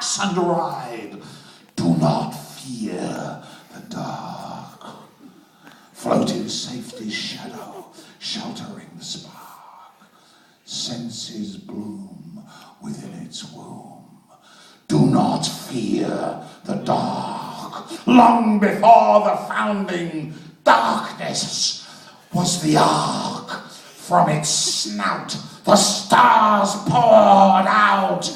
axe and ride. Do not fear the dark. Float in safety's shadow, sheltering the spark. Senses bloom within its womb. Do not fear the dark. Long before the founding, darkness was the ark. From its snout, the stars poured out.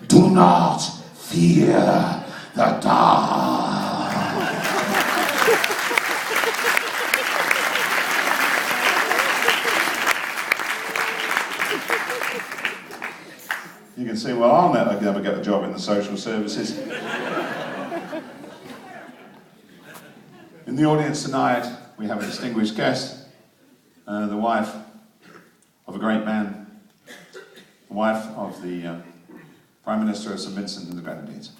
Do not fear the dark. You can see, well, I'll never get a job in the social services. In the audience tonight, we have a distinguished guest, the wife of a great man, the wife of the Prime Minister of St Vincent and the Grenadines.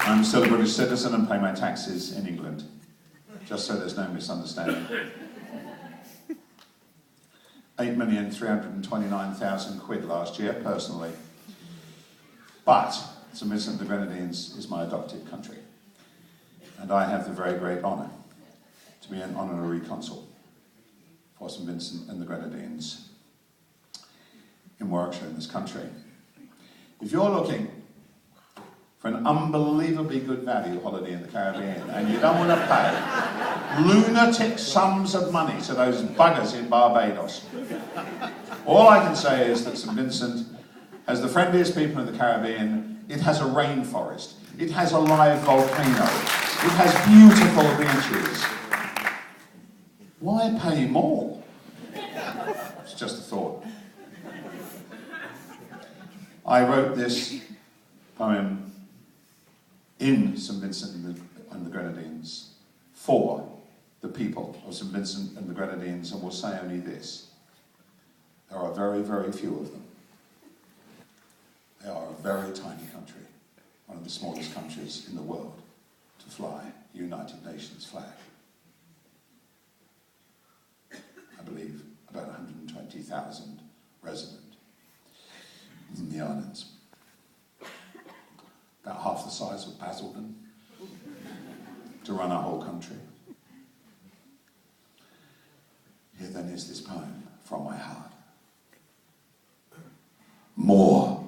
I'm still a British citizen and pay my taxes in England, just so there's no misunderstanding. 8,329,000 quid last year, personally. But St Vincent and the Grenadines is my adopted country. And I have the very great honour to be an honorary consul for St Vincent and the Grenadines in Warwickshire, in this country. If you're looking for an unbelievably good value holiday in the Caribbean and you don't want to pay lunatic sums of money to those buggers in Barbados, all I can say is that St Vincent has the friendliest people in the Caribbean. It has a rainforest. It has a live volcano. It has beautiful beaches. Why pay more? It's just a thought. I wrote this poem in St Vincent and the Grenadines for the people of St Vincent and the Grenadines, and will say only this: there are very, very few of them. They are a very tiny country, one of the smallest countries in the world to fly a United Nations flag. I believe about 120,000 resident in the islands. About half the size of Basildon to run our whole country. Here then is this poem from my heart. More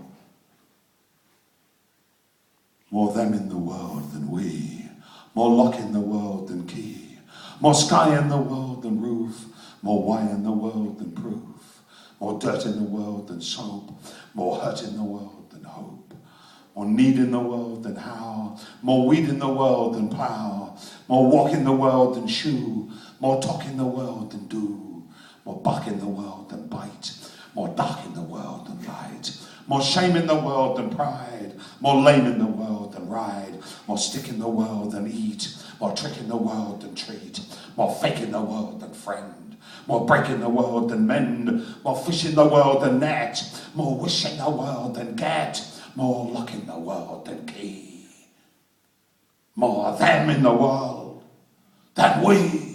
them in the world than we, more lock in the world than key, more sky in the world than roof, more wine in the world than proof, more dirt in the world than soap, more hurt in the world than hope, more need in the world than how, more weed in the world than plough, more walk in the world than shoe, more talk in the world than do, more buck in the world than bite, more dark in the world than light, more shame in the world than pride, more lame in the world than ride, more stick in the world than eat, more trick in the world than treat, more fake in the world than friend, more break in the world than mend, more fish in the world than net, more wish in the world than get, more luck in the world than key, more them in the world than we.